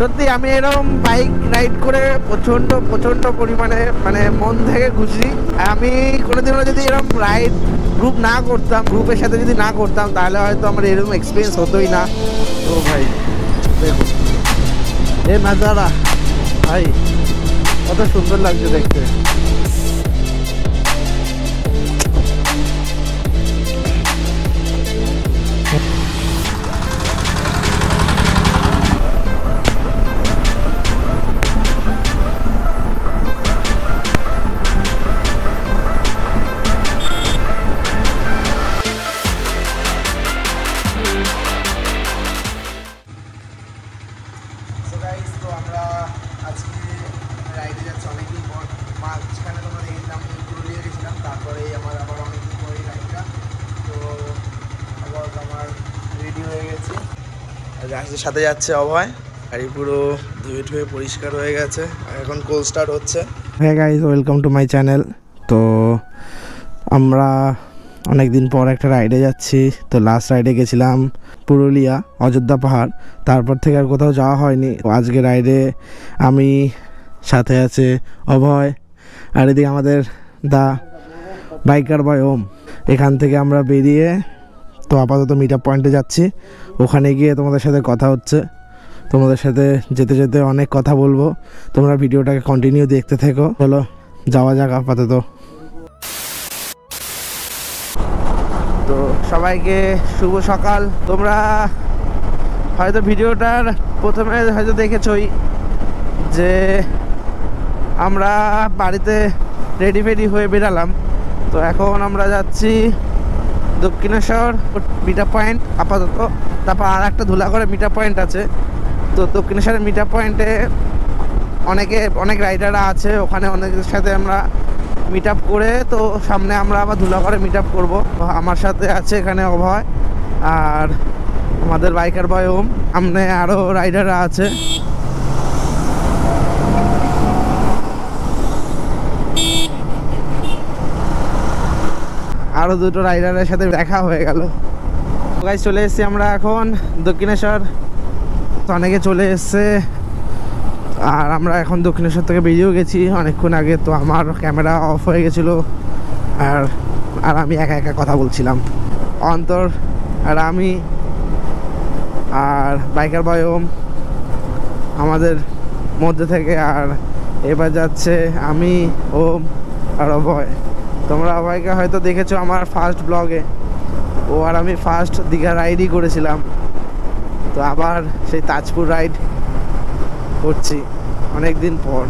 সত্যি আমি এরকম বাইক রাইড করে প্রচন্ড পরিমাণে মানে মন থেকে খুশি। আমি কোনোদিনও যদি এরকম রাইড গ্রুপের সাথে যদি না করতাম তাহলে হয়তো আমার এরকম এক্সপিরিয়েন্স হতোই না। তো ভাই দেখুন এ নাজারা, ভাই কত সুন্দর লাগছে দেখতে। তো আমরা আজকে রাইডে যাচ্ছি অনেকদিন পর। মাঝখানে তোমরা দেখলাম পুরুলিয়া গেছিলাম, তারপরে আমার আবার অনেকদিন পরে রাইডটা। তো আবার আমার রেডি হয়ে গেছি, গাছের সাথে যাচ্ছে অভয়। গাড়ি পুরো ধুয়ে ধুয়ে পরিষ্কার হয়ে গেছে, এখন কোল্ড স্টার্ট হচ্ছে। হ্যাঁ guys, welcome to my channel. তো আমরা অনেকদিন পর একটা রাইডে যাচ্ছি। তো লাস্ট রাইডে গেছিলাম পুরুলিয়া অযোধ্যা পাহাড়, তারপর থেকে আর কোথাও যাওয়া হয়নি। আজকে রাইডে আমি, সাথে আছে অভয়, আর এদিকে আমাদের দা বাইকার বয় ওম। এখান থেকে আমরা বেরিয়ে তো আপাতত মিট আপ পয়েন্টে যাচ্ছি। ওখানে গিয়ে তোমাদের সাথে কথা হচ্ছে, তোমাদের সাথে যেতে যেতে অনেক কথা বলবো। তোমরা ভিডিওটাকে কন্টিনিউ দেখতে থেকো। চলো যাওয়া যাক আপাতত। তো সবাইকে শুভ সকাল। তোমরা হয়তো ভিডিওটার প্রথমে হয়তো দেখেছই যে আমরা বাড়িতে রেডি ফেডি হয়ে বেরালাম। তো এখন আমরা যাচ্ছি দক্ষিণেশ্বর মিট আপ পয়েন্ট আপাতত। তারপর আর একটা ধুলাগড়ে মিট আপ পয়েন্ট আছে। তো দক্ষিণেশ্বরের মিট আপ পয়েন্টে অনেক রাইডাররা আছে, ওখানে অনেকের সাথে আমরা মিট আপ করে তো সামনে আমরা আবার ধুলাগড়ে মিট আপ করবো। আমার সাথে আছে এখানে অভয় আর আমাদের বাইকার বয় ওম, সামনে আরও রাইডাররা আছে। আরও দুটো রাইডারের সাথে দেখা হয়ে গেল। গাইস চলে এসেছি আমরা এখন দক্ষিণেশ্বর। অনেকে চলে এসছে আর আমরা এখন দক্ষিণেশ্বর থেকে বেরিয়েও গেছি অনেকক্ষণ আগে। তো আমার ক্যামেরা অফ হয়ে গেছিলো আর আমি একা একা কথা বলছিলাম। অন্তর আর আমি আর বাইকার বয় ওম আমাদের মধ্যে থেকে। আর এবার যাচ্ছে আমি, ওম আর অভয়। তোমরা অভয়কে হয়তো দেখেছো আমার ফার্স্ট ব্লগে, ও আর আমি ফার্স্ট দীঘা রাইডই করেছিলাম। তো আবার সেই তাজপুর রাইড করছি অনেক দিন পর।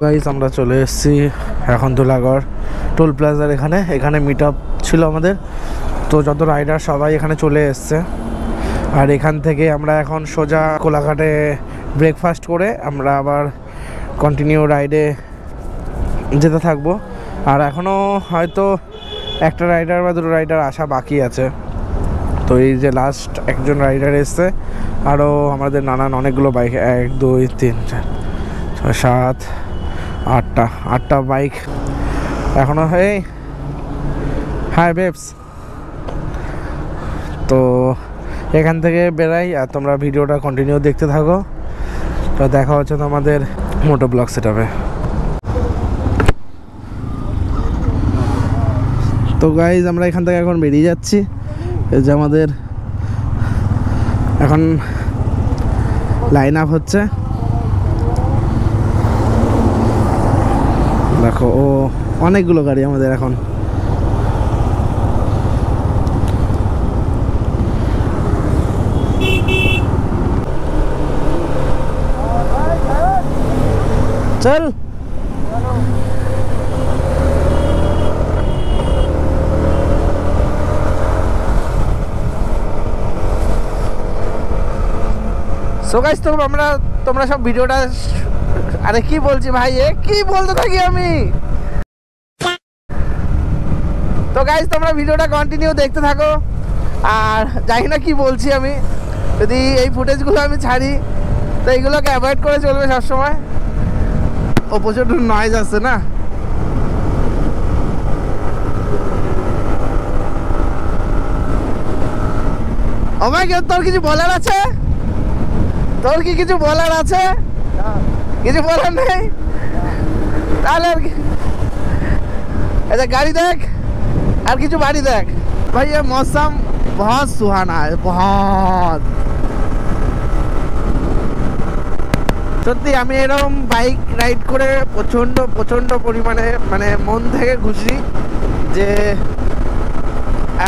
গাইস আমরা চলে এসেছি এখন ধুলাগড় টোল প্লাজার এখানে মিট আপ ছিল আমাদের। তো যত রাইডার সবাই এখানে চলে এসছে। আর এখান থেকে আমরা এখন সোজা কোলাঘাটে ব্রেকফাস্ট করে আমরা আবার কন্টিনিউ রাইডে যেতে থাকবো। আর এখনও হয়তো একটা রাইডার বা দুটো রাইডার আসা বাকি আছে। তো এই যে লাস্ট একজন রাইডার এসছে, আরও আমাদের নানান অনেকগুলো বাইক, 1 2 3 4 6 7 8টা বাইক এখনও। Hi babes. তো এখান থেকে বেরাই আর তোমরা ভিডিওটা কন্টিনিউ দেখতে থাকো। তো দেখা হচ্ছে তোমাদের মোটো ব্লগ সেটআপে। তো গাইজ আমরা এখান থেকে এখন বেরিয়ে যাচ্ছি। এই যে আমাদের এখন লাইন আপ হচ্ছে, দেখো ও অনেকগুলো গাড়ি আমাদের এখন। চল সো গাইস তোমরা সব ভিডিওটা, আরে কি বলছি ভাই, কি বলতে থাকি আমি। তো গাইস তোমরা ভিডিওটা কন্টিনিউ দেখতে থাকো। আর জানি না কি বলছি আমি, যদি এই ফুটেজগুলো আমি ছাড়ি তো এইগুলোকে অ্যাভয়েড করে চলবে সবসময়। ও প্রচুর নয়েজ আসছে না। ও ভাই তোর কিছু বলার আছে? তোর কি কিছু বলার আছে? কিছু বলার নেই? তাহলে আর কি, ऐसा गाड़ी देख और किसी बाड़ी देख भाई। ये मौसम बहुत सुहाना है, बहुत। সত্যি আমি এরকম বাইক রাইড করে প্রচণ্ড পরিমাণে মানে মন থেকে খুশি যে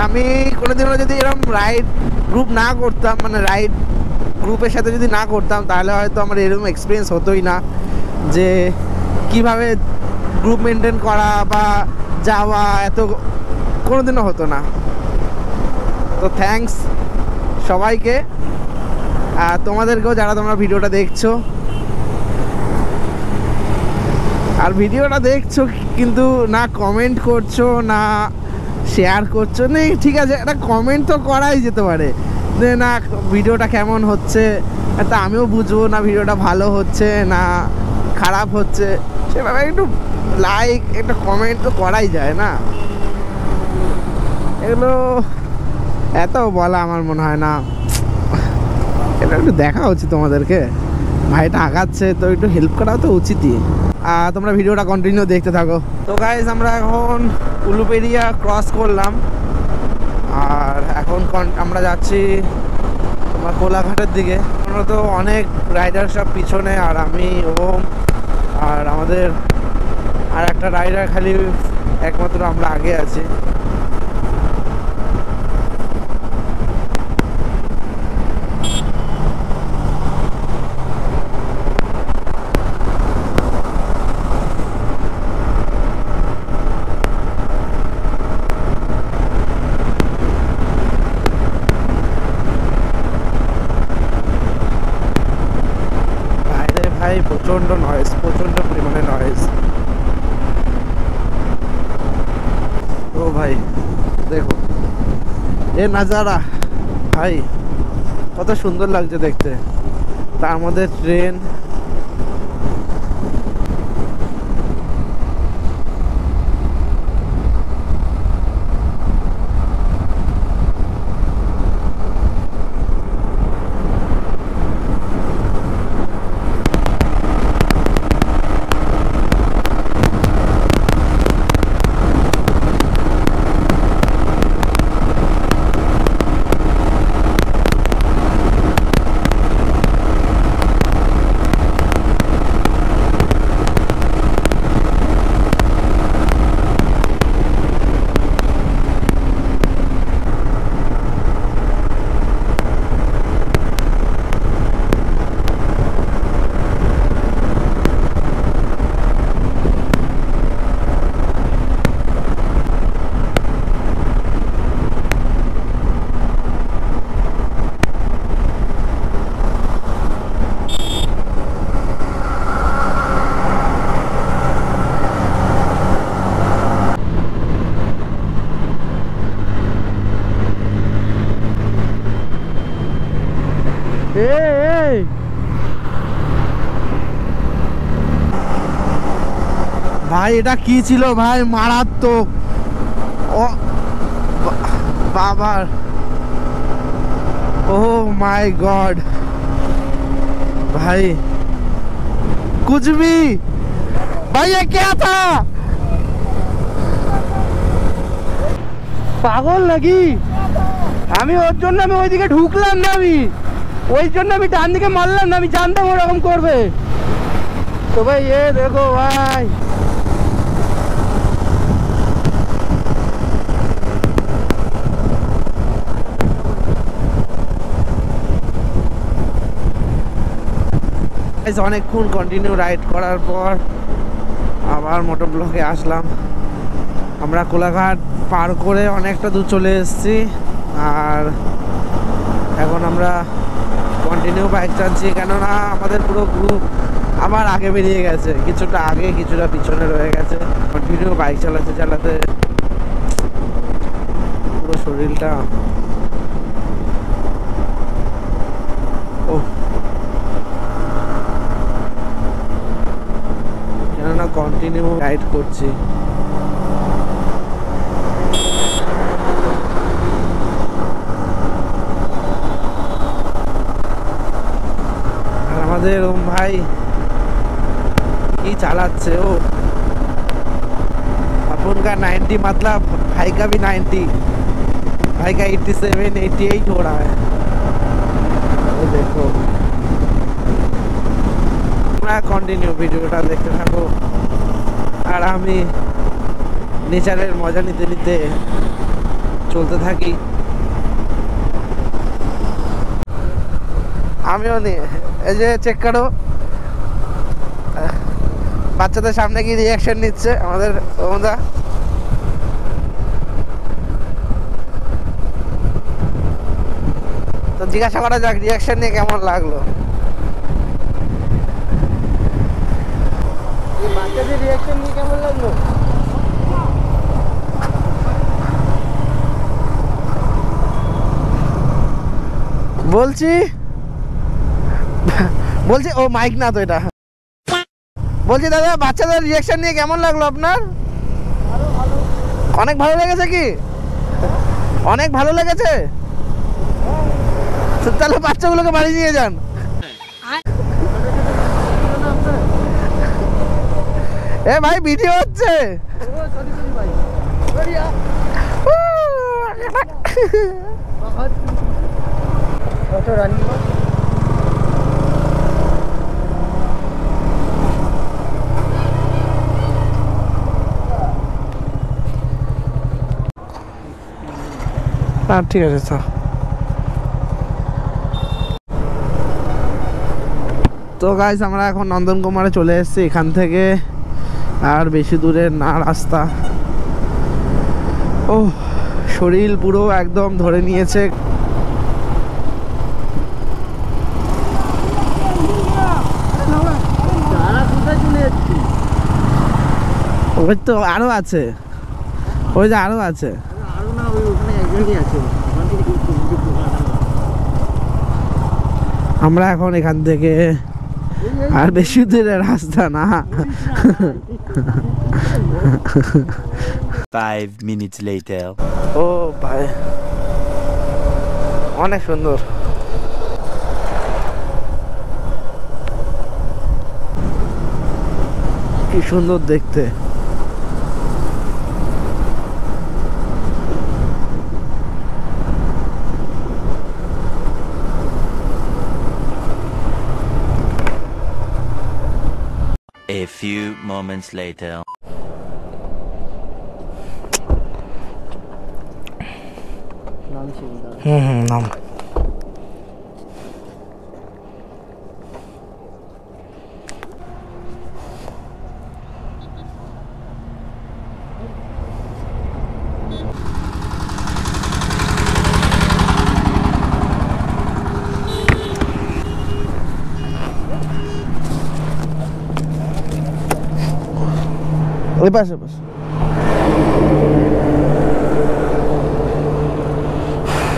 আমি কোনোদিনও যদি এরকম রাইড গ্রুপ না করতাম, মানে রাইড গ্রুপের সাথে যদি না করতাম, তাহলে হয়তো আমার এরকম এক্সপিরিয়েন্স হতোই না যে কিভাবে গ্রুপ মেনটেন করা বা যাওয়া, এত কোনোদিনও হতো না। তো থ্যাঙ্কস সবাইকে, আর তোমাদেরকেও যারা তোমরা ভিডিওটা দেখছো। আর ভিডিওটা দেখছো কিন্তু না কমেন্ট করছো না শেয়ার করছো, না ঠিক আছে একটা কমেন্ট তো করাই যেতে পারে যে না ভিডিওটা কেমন হচ্ছে, তা আমিও বুঝবো না ভিডিওটা ভালো হচ্ছে না খারাপ হচ্ছে। সেভাবে একটু লাইক একটা কমেন্ট তো করাই যায় না, এগুলো এত বলা আমার মনে হয় না। এটা একটু দেখা উচিত তোমাদেরকে, ভাইটা আগাচ্ছে তো একটু হেল্প করা তো উচিতই। তোমরা ভিডিওটা কন্টিনিউ দেখতে থাকো। তো গাইজ আমরা এখন উলুবেড়িয়া ক্রস করলাম, আর এখন আমরা যাচ্ছি তোমার কোলাঘাটের দিকে। আমরা তো অনেক রাইডার সব পিছনে, আর আমি ওম আর আমাদের আর একটা রাইডার খালি একমাত্র আমরা আগে আছি। ভাই প্রচন্ড নয়েজ, প্রচন্ড পরিমাণে নয়েজ। ও ভাই দেখো এ নাজারা, ভাই কত সুন্দর লাগছে দেখতে। তার মধ্যে ট্রেন, ভাই এটা কি ছিল ভাই, মারাত্মক। ও বাবার, ও মাই গড भाई, कुछ भी भाई, ये क्या था? পাগল নাকি? আমি ওর জন্য আমি ওইদিকে ঢুকলাম না, আমি ওই জন্য আমি ডান দিকে মারলাম না, আমি জানতাম ওরকম করবে। তো ভাই ये देखो भाई, অনেকক্ষণ কন্টিনিউ রাইড করার পর আবার মোটর ব্লকে আসলাম। আমরা কোলাঘাট পার করে অনেকটা দূর চলে এসেছি, আর এখন আমরা কন্টিনিউ বাইক চালাচ্ছি, কেননা আমাদের পুরো গ্রুপ আবার আগে বেরিয়ে গেছে, কিছুটা আগে কিছুটা পিছনে রয়ে গেছে। কন্টিনিউ বাইক চালাতে চালাতে পুরো শরীরটা কেননা কন্টিনিউ রাইড করছি। भाई की चालाচ্ছে ও अपन का 90 मतलब भाई का भी 90 भाई का 87 88 हो रहा है ये देखो मैं कंटिन्यू ভিডিওটা দেখতে থাকো আর আমি নেচারের মজা নিতে নিতে চলতে থাকি আমিও নিয়ে এই যে চেক করো বাচ্চাদের সামনে কি রিঅ্যাকশন নিচ্ছে আমাদের ওমদা তো জিজ্ঞাসা করা যাক রিঅ্যাকশন নিয়ে কেমন লাগলো এই বাচ্চাদের রিঅ্যাকশন নিয়ে কেমন লাগলো বলছি বলছি ও মাইক না তো এটা বলছি দাদা বাচ্চাদের রিঅ্যাকশন নিয়ে কেমন লাগলো আপনার অনেক ভালো লেগেছে কি অনেক ভালো লেগেছে তাহলে বাচ্চাগুলোকে বাড়ি নিয়ে যান এ ভাই ভিডিও হচ্ছে ঠিক আছে স্যার তো গাইস আমরা এখন নন্দনকুমারে চলে এসেছি এখান থেকে আর বেশি দূরে না রাস্তা ও শরীর পুরো একদম ধরে নিয়েছে ওই তো আরো আছে ওই যে আরো আছে আমরা এখন এখান থেকে আর বেশি দূরের রাস্তা না 5 minutes later ও ভাই অনেক সুন্দর কি সুন্দর দেখতে a few moments later নাম ওই পাশে পাশে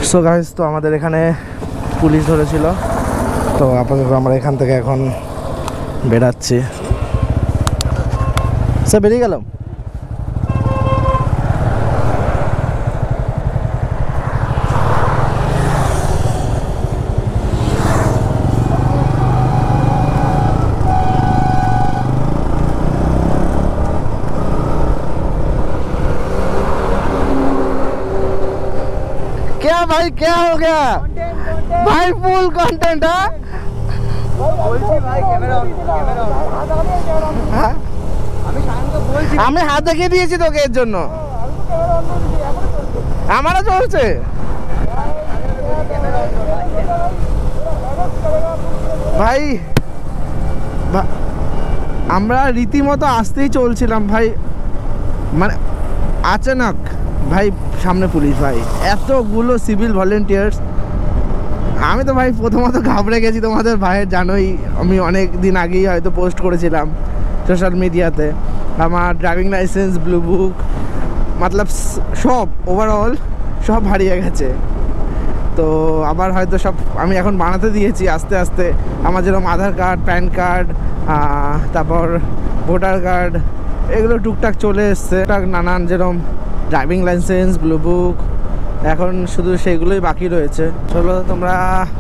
সো গাইস তো আমাদের এখানে পুলিশ ধরেছিল তো আপাতত আমরা এখান থেকে এখন বেরাচ্ছি স্যার বেরিয়ে গেলাম क्या भाई क्या हो गया भाई फुल कंटेंट है আমি হাত দেখিয়ে দিয়েছি তোকে এর জন্য আমারও চলছে ভাই আমরা রীতিমতো আসতেই চলছিলাম ভাই মানে আচানক ভাই সামনে পুলিশ ভাই এতগুলো সিভিল ভলেন্টিয়ার্স আমি তো ভাই প্রথমত ঘাবড়ে গেছি তোমাদের ভাইয়ের জানোই আমি অনেক দিন আগেই হয়তো পোস্ট করেছিলাম সোশ্যাল মিডিয়াতে আমার ড্রাইভিং লাইসেন্স ব্লু বুক মতলব সব ওভারঅল সব হারিয়ে গেছে তো আবার হয়তো সব আমি এখন বানাতে দিয়েছি আস্তে আস্তে আমার যেরকম আধার কার্ড প্যান কার্ড তারপর ভোটার কার্ড এগুলো টুকটাক চলে এসছে নানান যেরকম ড্রাইভিং লাইসেন্স ব্লু বুক এখন শুধু সেগুলোই বাকি রয়েছে চলো তোমরা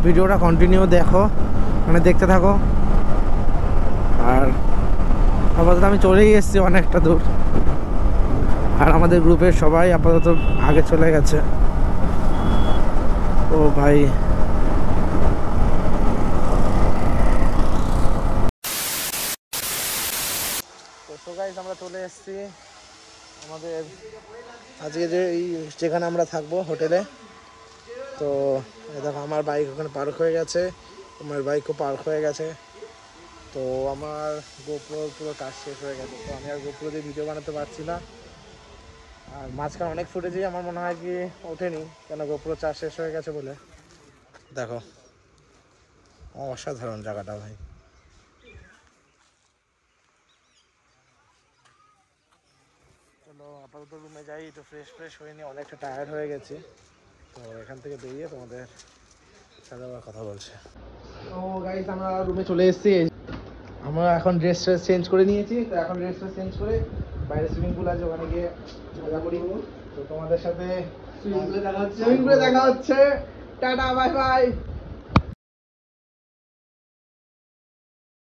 ভিডিওটা কন্টিনিউ দেখো মানে দেখতে থাকো আর আপাতত আমি চলেই এসেছি অনেকটা দূর, আর আমাদের গ্রুপের সবাই আপাতত আগে চলে গেছে। ও ভাই, তো গাইস আমরা চলে এসেছি আমাদের আজকে যেখানে আমরা থাকবো হোটেলে। তো দেখো আমার বাইক ওখানে পার্ক হয়ে গেছে, আমার বাইকও পার্ক হয়ে গেছে। তো আমার গোপ্রো পুরো কাজ শেষ হয়ে গেছে, তো আমি আর গোপ্রো দিয়ে ভিডিও বানাতে পারছি না। আর মাঝখানে অনেক ফুটেজই আমার মনে হয় কি ওঠেনি, কেন গোপ্রো চার্জ শেষ হয়ে গেছে বলে। দেখো অসাধারণ জায়গাটা ভাই। চলো আপাতত রুমে যাই, তো ফ্রেশ হয়ে নিয়ে অনেকটা টায়ার্ড হয়ে গেছি। তো এখান থেকে বেরিয়ে তোমাদের সাথে আবার কথা বলছে। তো গাইস আমরা রুমে চলে এসেছি, আমরা এখন ড্রেস চেঞ্জ করে নিয়েছি। তো এখন ড্রেস চেঞ্জ করে বাইরে সুইমিং পুল আছে, ওখানে গিয়ে মজা করি। তো তোমাদের সাথে সুইমিং পুলে দেখা হচ্ছে। Tata, bye bye.